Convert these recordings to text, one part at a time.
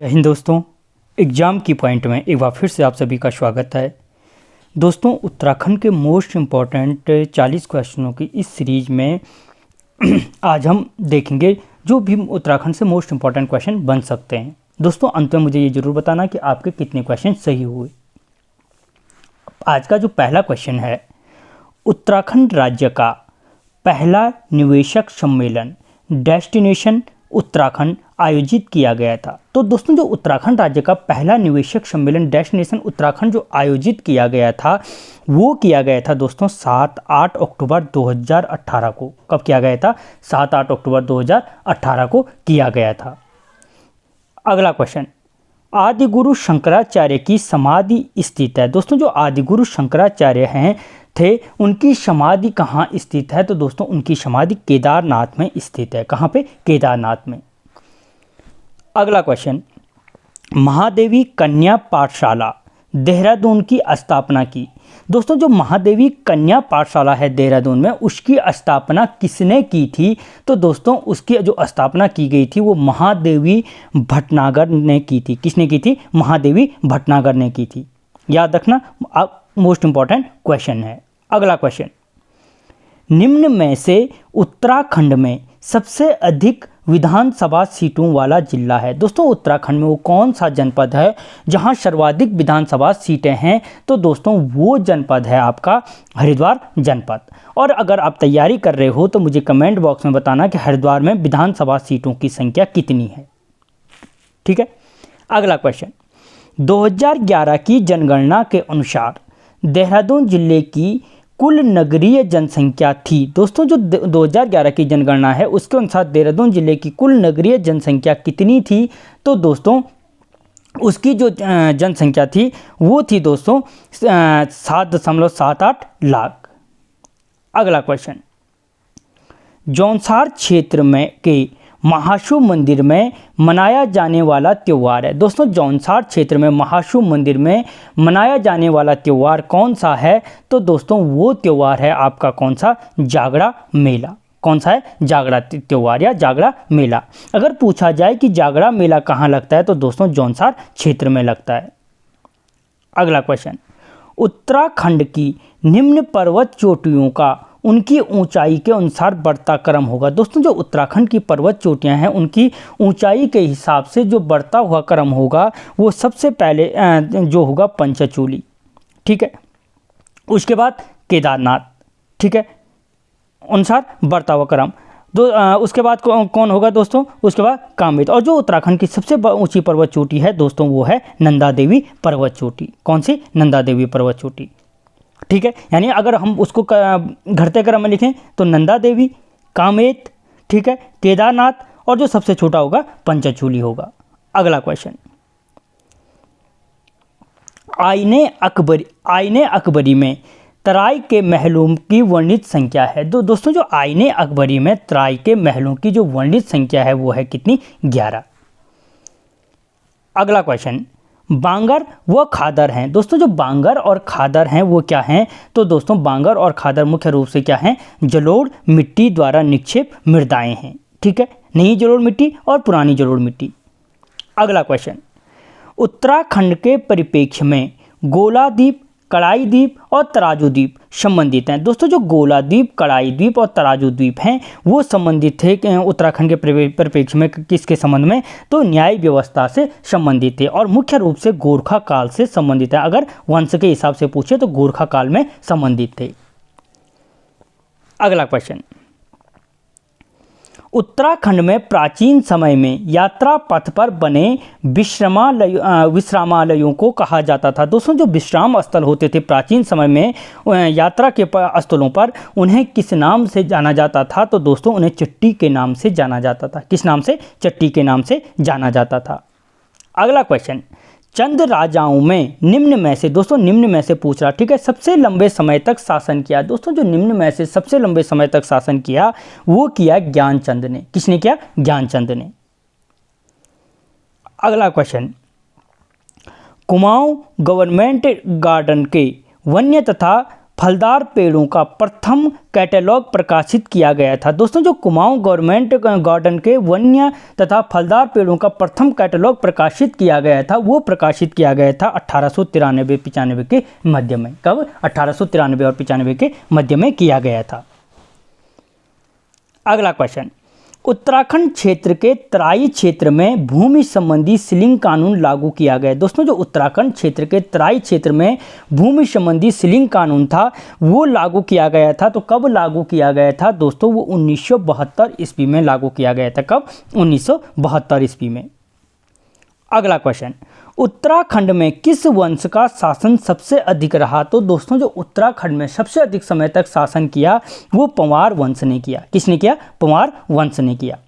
जय हिंद दोस्तों। एग्ज़ाम की पॉइंट में एक बार फिर से आप सभी का स्वागत है। दोस्तों, उत्तराखंड के मोस्ट इम्पॉर्टेंट 40 क्वेश्चनों की इस सीरीज में आज हम देखेंगे जो भी उत्तराखंड से मोस्ट इम्पॉर्टेंट क्वेश्चन बन सकते हैं। दोस्तों, अंत में मुझे ये ज़रूर बताना कि आपके कितने क्वेश्चन सही हुए। आज का जो पहला क्वेश्चन है, उत्तराखंड राज्य का पहला निवेशक सम्मेलन डेस्टिनेशन उत्तराखंड आयोजित किया गया था। तो दोस्तों, जो उत्तराखंड राज्य का पहला निवेशक सम्मेलन डेस्टिनेशन उत्तराखंड जो आयोजित किया गया था वो किया गया था दोस्तों 7-8 अक्टूबर 2018 को। कब किया गया था? 7-8 अक्टूबर 2018 को किया गया था। अगला क्वेश्चन, आदिगुरु शंकराचार्य की समाधि स्थित है। दोस्तों, जो आदिगुरु शंकराचार्य हैं थे उनकी समाधि कहाँ स्थित है? तो दोस्तों, उनकी समाधि केदारनाथ में स्थित है। कहाँ पे? केदारनाथ में। अगला क्वेश्चन, महादेवी कन्या पाठशाला देहरादून की स्थापना की। दोस्तों, जो महादेवी कन्या पाठशाला है देहरादून में, उसकी स्थापना किसने की थी? तो दोस्तों, उसकी जो स्थापना की गई थी वो महादेवी भटनागर ने की थी। किसने की थी? महादेवी भटनागर ने की थी। याद रखना, मोस्ट इंपॉर्टेंट क्वेश्चन है। अगला क्वेश्चन, निम्न में से उत्तराखंड में सबसे अधिक विधानसभा सीटों वाला जिला है। दोस्तों, उत्तराखंड में वो कौन सा जनपद है जहां सर्वाधिक विधानसभा सीटें हैं? तो दोस्तों, वो जनपद है आपका हरिद्वार जनपद। और अगर आप तैयारी कर रहे हो तो मुझे कमेंट बॉक्स में बताना कि हरिद्वार में विधानसभा सीटों की संख्या कितनी है। ठीक है। अगला क्वेश्चन, 2011 की जनगणना के अनुसार देहरादून जिले की कुल नगरीय जनसंख्या थी। दोस्तों, जो 2011 की जनगणना है उसके अनुसार देहरादून जिले की कुल नगरीय जनसंख्या कितनी थी? तो दोस्तों, उसकी जो जनसंख्या थी वो थी दोस्तों 7.78 लाख। अगला क्वेश्चन, जौनसार क्षेत्र में के महाशिव मंदिर में मनाया जाने वाला त्यौहार है। दोस्तों, जौनसार क्षेत्र में महाशिव मंदिर में मनाया जाने वाला त्यौहार कौन सा है? तो दोस्तों, वो त्यौहार है आपका कौन सा? जागरा मेला। कौन सा है? जागरा त्यौहार या जागरा मेला। अगर पूछा जाए कि जागरा मेला कहाँ लगता है तो दोस्तों जौनसार क्षेत्र में लगता है। अगला क्वेश्चन, उत्तराखंड की निम्न पर्वत चोटियों का उनकी ऊंचाई के अनुसार बढ़ता क्रम होगा। दोस्तों, जो उत्तराखंड की पर्वत चोटियां हैं उनकी ऊंचाई के हिसाब से जो बढ़ता हुआ क्रम होगा वो सबसे पहले जो होगा पंचचूली। ठीक है। उसके बाद केदारनाथ। ठीक है, अनुसार बढ़ता हुआ क्रम। उसके बाद कौन होगा दोस्तों? उसके बाद कामेत। और जो उत्तराखंड की सबसे ऊंची पर्वत चोटी है दोस्तों वो है नंदा देवी पर्वत चोटी। कौन सी? नंदा देवी पर्वत चोटी। ठीक है, यानी अगर हम उसको घटते क्रम में लिखें तो नंदा देवी, कामेत, ठीक है, केदारनाथ और जो सबसे छोटा होगा पंचचूली होगा। अगला क्वेश्चन, आईने अकबरी में तराई के महलों की वर्णित संख्या है। दोस्तों, जो आईने अकबरी में तराई के महलों की जो वर्णित संख्या है वो है कितनी? 11। अगला क्वेश्चन, बांगर व खादर हैं। दोस्तों, जो बांगर और खादर हैं वो क्या हैं? तो दोस्तों, बांगर और खादर मुख्य रूप से क्या हैं? जलोढ़ मिट्टी द्वारा निक्षेप मृदाएं हैं। ठीक है, नई जलोढ़ मिट्टी और पुरानी जलोढ़ मिट्टी। अगला क्वेश्चन, उत्तराखंड के परिप्रेक्ष्य में गोलाद्वीप, कड़ाई द्वीप और तराजू द्वीप संबंधित हैं। दोस्तों, जो गोला द्वीप, कड़ाई द्वीप और तराजू द्वीप हैं वो संबंधित थे उत्तराखंड के परिप्रेक्ष्य में किसके संबंध में? तो न्याय व्यवस्था से संबंधित थे और मुख्य रूप से गोरखा काल से संबंधित है। अगर वंश के हिसाब से पूछे तो गोरखा काल में संबंधित थे। अगला क्वेश्चन, उत्तराखंड में प्राचीन समय में यात्रा पथ पर बने विश्रामालयों को कहा जाता था। दोस्तों, जो विश्राम स्थल होते थे प्राचीन समय में यात्रा के स्थलों पर, उन्हें किस नाम से जाना जाता था? तो दोस्तों, उन्हें चट्टी के नाम से जाना जाता था। किस नाम से? चट्टी के नाम से जाना जाता था। अगला क्वेश्चन, चंद राजाओं में निम्न में से, दोस्तों निम्न में से पूछ रहा, ठीक है, सबसे लंबे समय तक शासन किया। दोस्तों, जो निम्न में से सबसे लंबे समय तक शासन किया वो किया ज्ञानचंद ने। किसने किया? ज्ञानचंद ने। अगला क्वेश्चन, कुमाऊं गवर्नमेंट गार्डन के वन्य तथा फलदार पेड़ों का प्रथम कैटलॉग प्रकाशित किया गया था? दोस्तों जो कुमाऊं गवर्नमेंट गार्डन के वन्य तथा फलदार पेड़ों का प्रथम कैटलॉग प्रकाशित किया गया था, वो प्रकाशित किया गया था 1893-95 के मध्य में। कब? 1893 और 95 के मध्य में किया गया था। अगला क्वेश्चन, उत्तराखंड क्षेत्र के तराई क्षेत्र में भूमि संबंधी सीलिंग कानून लागू किया गया। दोस्तों जो उत्तराखंड क्षेत्र के तराई क्षेत्र में भूमि संबंधी सीलिंग कानून था वो लागू किया गया था। तो कब लागू किया गया था दोस्तों? वो 1972 ईस्वी में लागू किया गया था। कब? 1972 ईस्वी में। अगला क्वेश्चन, उत्तराखंड में किस वंश का शासन सबसे अधिक रहा? तो दोस्तों जो उत्तराखंड में सबसे अधिक समय तक शासन किया वो पंवार वंश ने किया। किसने किया? पंवार वंश ने किया।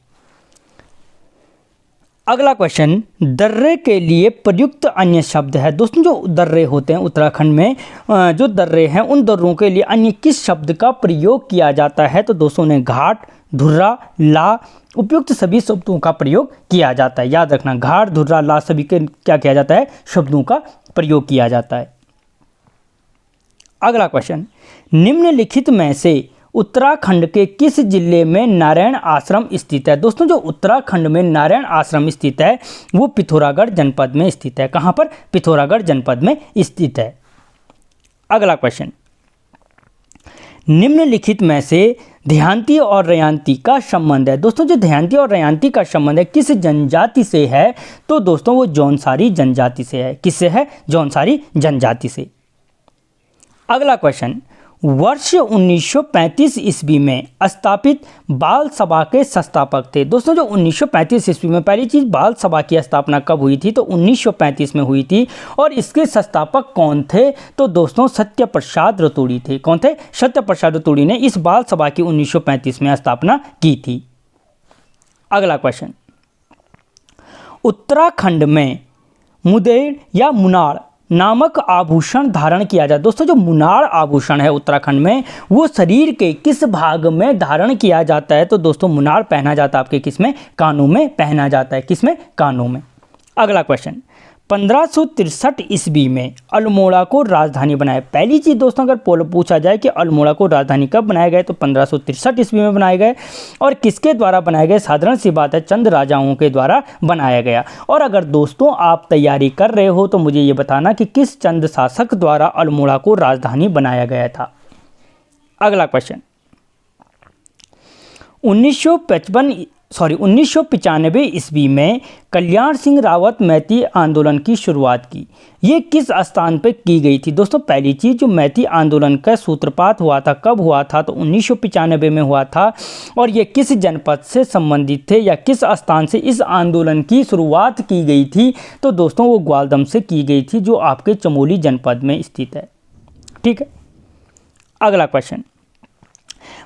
अगला क्वेश्चन, दर्रे के लिए प्रयुक्त अन्य शब्द है। दोस्तों जो दर्रे होते हैं उत्तराखंड में, जो दर्रे हैं उन दर्रों के लिए अन्य किस शब्द का प्रयोग किया जाता है? तो दोस्तों ने घाट, धुर्रा, ला, उपयुक्त सभी शब्दों का प्रयोग किया जाता है। याद रखना, घाट, धुर्रा, ला सभी के क्या किया जाता है? शब्दों का प्रयोग किया जाता है। अगला क्वेश्चन, निम्नलिखित में से उत्तराखंड के किस जिले में नारायण आश्रम स्थित है? दोस्तों जो उत्तराखंड में नारायण आश्रम स्थित है वो पिथौरागढ़ जनपद में स्थित है। कहाँ पर? पिथौरागढ़ जनपद में स्थित है। अगला क्वेश्चन, निम्नलिखित में से ध्यानती और रयांती का संबंध है। दोस्तों जो ध्यानती और रयांती का संबंध है किस जनजाति से है? तो दोस्तों वो जौनसारी जनजाति से है। किससे है? जौनसारी जनजाति से। अगला क्वेश्चन, वर्ष 1935 ईस्वी में स्थापित बाल सभा के संस्थापक थे। दोस्तों जो 1935 ईस्वी में, पहली चीज़ बाल सभा की स्थापना कब हुई थी? तो 1935 में हुई थी। और इसके संस्थापक कौन थे? तो दोस्तों सत्य प्रसाद रतूड़ी थे। कौन थे? सत्य प्रसाद रतूड़ी ने इस बाल सभा की 1935 में स्थापना की थी। अगला क्वेश्चन, उत्तराखंड में मुदेड़ या मुनाड़ नामक आभूषण धारण किया जाए। दोस्तों जो मुनाड़ आभूषण है उत्तराखंड में वो शरीर के किस भाग में धारण किया जाता है? तो दोस्तों मुनाड़ पहना जाता है आपके किस में? कानों में पहना जाता है। किस में? कानों में। अगला क्वेश्चन, 1563 ईस्वी में अल्मोड़ा को राजधानी बनाया। पहली चीज़ दोस्तों अगर पूछा जाए कि अल्मोड़ा को राजधानी कब बनाया गया, तो 1563 ईस्वी में बनाए गए। और किसके द्वारा बनाया गया? साधारण सी बात है, चंद राजाओं के द्वारा बनाया गया। और अगर दोस्तों आप तैयारी कर रहे हो तो मुझे ये बताना कि किस चंद शासक द्वारा अल्मोड़ा को राजधानी बनाया गया था। अगला क्वेश्चन, 1995 ईस्वी में कल्याण सिंह रावत मैती आंदोलन की शुरुआत की। ये किस स्थान पर की गई थी? दोस्तों पहली चीज़ जो मैती आंदोलन का सूत्रपात हुआ था कब हुआ था? तो 1995 में हुआ था। और ये किस जनपद से संबंधित थे या किस स्थान से इस आंदोलन की शुरुआत की गई थी? तो दोस्तों वो ग्वालदम से की गई थी जो आपके चमोली जनपद में स्थित है। ठीक है। अगला क्वेश्चन,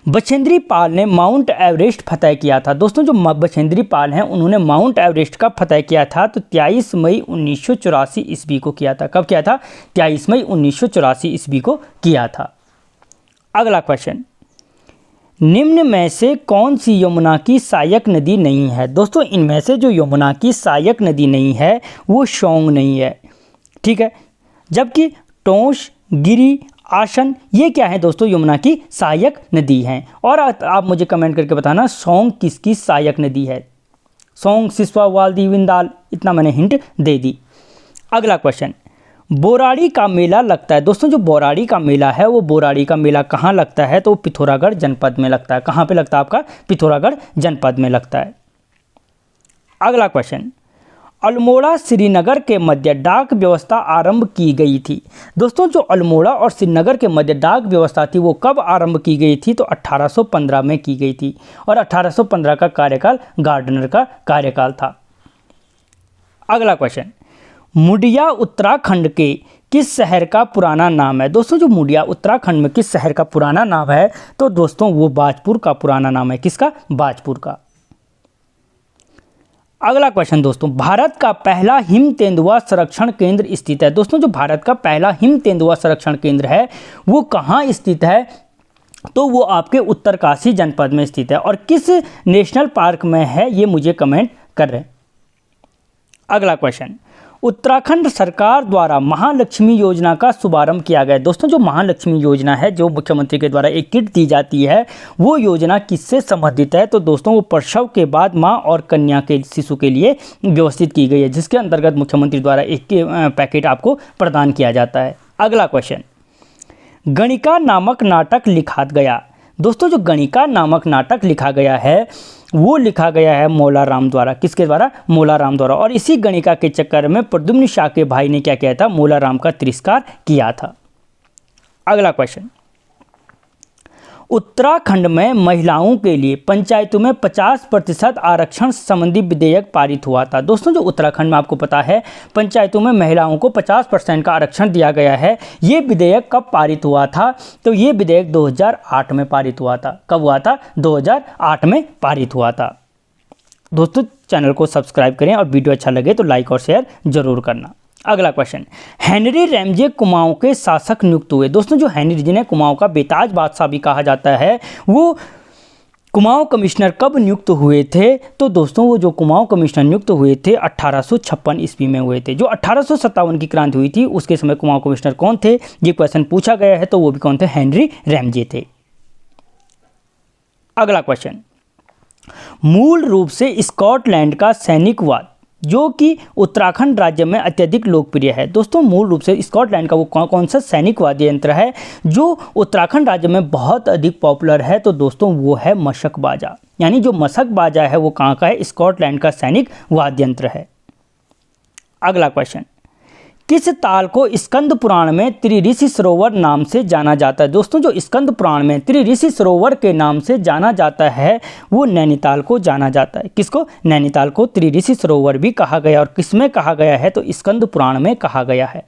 बछेंद्री पाल ने माउंट एवरेस्ट फतह किया था। दोस्तों जो बछेंद्री पाल हैं उन्होंने माउंट एवरेस्ट का फतह किया था तो 23 मई 1984 ईस्वी को किया था। कब किया था? 23 मई 1984 ईस्वी को किया था। अगला क्वेश्चन, निम्न में से कौन सी यमुना की सहायक नदी नहीं है? दोस्तों इनमें से जो यमुना की सहायक नदी नहीं है वो सौंग नहीं है। ठीक है। जबकि टोंस, गिरी, आसन ये क्या है दोस्तों? यमुना की सहायक नदी हैं। और आप मुझे कमेंट करके बताना सौंग किसकी सहायक नदी है? सौंग, सिसवा, वाल्दी, विंदाल, इतना मैंने हिंट दे दी। अगला क्वेश्चन, बोराड़ी का मेला लगता है। दोस्तों जो बोराड़ी का मेला है वो बोराड़ी का मेला कहाँ लगता है? तो पिथौरागढ़ जनपद में लगता है। कहाँ पे लगता है आपका? पिथौरागढ़ जनपद में लगता है। अगला क्वेश्चन, अल्मोड़ा श्रीनगर के मध्य डाक व्यवस्था आरंभ की गई थी। दोस्तों जो अल्मोड़ा और श्रीनगर के मध्य डाक व्यवस्था थी वो कब आरंभ की गई थी? तो 1815 में की गई थी। और 1815 का कार्यकाल गार्डनर का कार्यकाल था। अगला क्वेश्चन, मुडिया उत्तराखंड के किस शहर का पुराना नाम है? दोस्तों जो मुडिया उत्तराखंड में किस शहर का पुराना नाम है? तो दोस्तों वो बाजपुर का पुराना नाम है। किसका? बाजपुर का। अगला क्वेश्चन दोस्तों, भारत का पहला हिम तेंदुआ संरक्षण केंद्र स्थित है। दोस्तों जो भारत का पहला हिम तेंदुआ संरक्षण केंद्र है वो कहाँ स्थित है? तो वो आपके उत्तरकाशी जनपद में स्थित है। और किस नेशनल पार्क में है ये मुझे कमेंट कर रहे हैं। अगला क्वेश्चन, उत्तराखंड सरकार द्वारा महालक्ष्मी योजना का शुभारंभ किया गया। दोस्तों जो महालक्ष्मी योजना है, जो मुख्यमंत्री के द्वारा एक किट दी जाती है, वो योजना किससे संबंधित है? तो दोस्तों वो प्रसव के बाद मां और कन्या के शिशु के लिए व्यवस्थित की गई है, जिसके अंतर्गत मुख्यमंत्री द्वारा एक पैकेट आपको प्रदान किया जाता है। अगला क्वेश्चन, गणिका नामक नाटक लिखा गया। दोस्तों जो गणिका नामक नाटक लिखा गया है, वो लिखा गया है मौलाराम द्वारा। किसके द्वारा? मौलाराम द्वारा। और इसी गणिका के चक्कर में प्रद्युम्न शाह के भाई ने क्या किया था? मौलाराम का तिरस्कार किया था। अगला क्वेश्चन, उत्तराखंड में महिलाओं के लिए पंचायतों में 50% आरक्षण संबंधी विधेयक पारित हुआ था। दोस्तों जो उत्तराखंड में आपको पता है पंचायतों में महिलाओं को 50% का आरक्षण दिया गया है। ये विधेयक कब पारित हुआ था? तो ये विधेयक 2008 में पारित हुआ था। कब हुआ था? 2008 में पारित हुआ था। दोस्तों चैनल को सब्सक्राइब करें और वीडियो अच्छा लगे तो लाइक और शेयर जरूर करना। अगला क्वेश्चन, हेनरी रैमजे कुमाऊं के शासक नियुक्त हुए। दोस्तों जो हेनरी, जिन्हें कुमाऊं का बेताज बादशाह भी कहा जाता है, वो कुमाऊं कमिश्नर कब नियुक्त हुए थे? तो दोस्तों वो जो कुमाऊं कमिश्नर नियुक्त हुए थे 1856 ईस्वी में हुए थे। जो 1857 की क्रांति हुई थी उसके समय कुमाऊं कमिश्नर कौन थे? ये क्वेश्चन पूछा गया है, तो वो भी कौन थे? हेनरी रैमजे थे। अगला क्वेश्चन, मूल रूप से स्कॉटलैंड का सैनिकवाद जो कि उत्तराखंड राज्य में अत्यधिक लोकप्रिय है। दोस्तों मूल रूप से स्कॉटलैंड का वो कौन सा सैनिक यंत्र है जो उत्तराखंड राज्य में बहुत अधिक पॉपुलर है? तो दोस्तों वो है मशक बाजा। यानी जो मशक बाजा है वो कहाँ का है? स्कॉटलैंड का सैनिक वाद्य यंत्र है। अगला क्वेश्चन, किस ताल को स्कंद पुराण में त्रिऋषि सरोवर नाम से जाना जाता है? दोस्तों जो स्कंद पुराण में त्रिऋषि सरोवर के नाम से जाना जाता है वो नैनीताल को जाना जाता है। किसको? नैनीताल को त्रिऋषि सरोवर भी कहा गया। और किसमें कहा गया है? तो स्कंद पुराण में कहा गया है।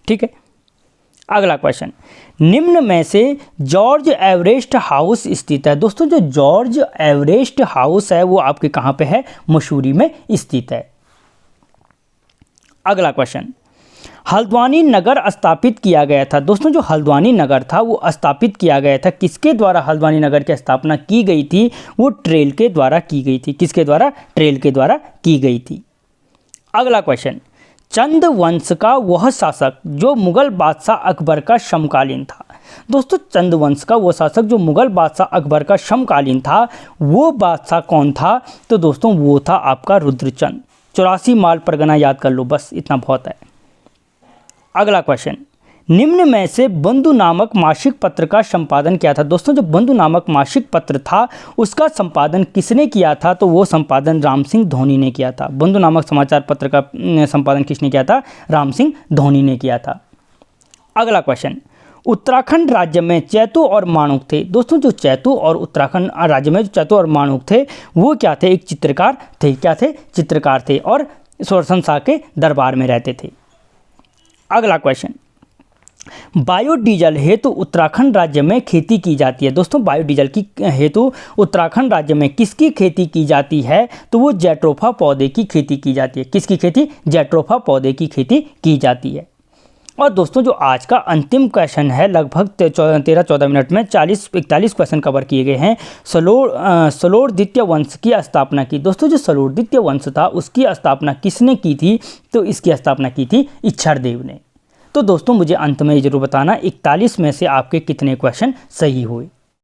ठीक है। अगला क्वेश्चन, निम्न में से जॉर्ज एवरेस्ट हाउस स्थित है। दोस्तों जो जॉर्ज एवरेस्ट हाउस है वो आपके कहाँ पे है? मसूरी में स्थित है। अगला क्वेश्चन, हल्द्वानी नगर स्थापित किया गया था। दोस्तों जो हल्द्वानी नगर था वो स्थापित किया गया था। किसके द्वारा हल्द्वानी नगर की स्थापना की गई थी? वो ट्रेल के द्वारा की गई थी। किसके द्वारा? ट्रेल के द्वारा की गई थी। अगला क्वेश्चन, चंद वंश का वह शासक जो मुगल बादशाह अकबर का समकालीन था। दोस्तों चंद वंश का वो शासक जो मुगल बादशाह अकबर का समकालीन था, वो बादशाह कौन था? तो दोस्तों वो था आपका रुद्रचंद। 84 माल परगना याद कर लो, बस इतना बहुत है। अगला क्वेश्चन, निम्न में से बंधु नामक मासिक पत्र का संपादन किया था। दोस्तों जो बंधु नामक मासिक पत्र था उसका संपादन किसने किया था? तो वो संपादन राम सिंह धोनी ने किया था। बंधु नामक समाचार पत्र का संपादन किसने किया था? राम सिंह धोनी ने किया था। अगला क्वेश्चन, उत्तराखंड राज्य में चैतु और माणूक थे। दोस्तों जो चैतु और उत्तराखंड राज्य में जो चैतु और माणूक थे वो क्या थे? एक चित्रकार थे। क्या थे? चित्रकार थे और सुदर्शन शाह के दरबार में रहते थे। अगला क्वेश्चन, बायोडीजल हेतु उत्तराखंड राज्य में खेती की जाती है। दोस्तों बायोडीजल की हेतु उत्तराखंड राज्य में किसकी खेती की जाती है? तो वो जैट्रोफा पौधे की खेती की जाती है। किसकी खेती? जैट्रोफा पौधे की खेती की जाती है। और दोस्तों जो आज का अंतिम क्वेश्चन है, लगभग 13-14 मिनट में 40-41 क्वेश्चन कवर किए गए हैं। सलोरदित्य वंश की स्थापना की। दोस्तों जो सलोरदित्य वंश था उसकी स्थापना किसने की थी? तो इसकी स्थापना की थी इच्छादेव ने। तो दोस्तों मुझे अंत में ये जरूर बताना 41 में से आपके कितने क्वेश्चन सही हुए।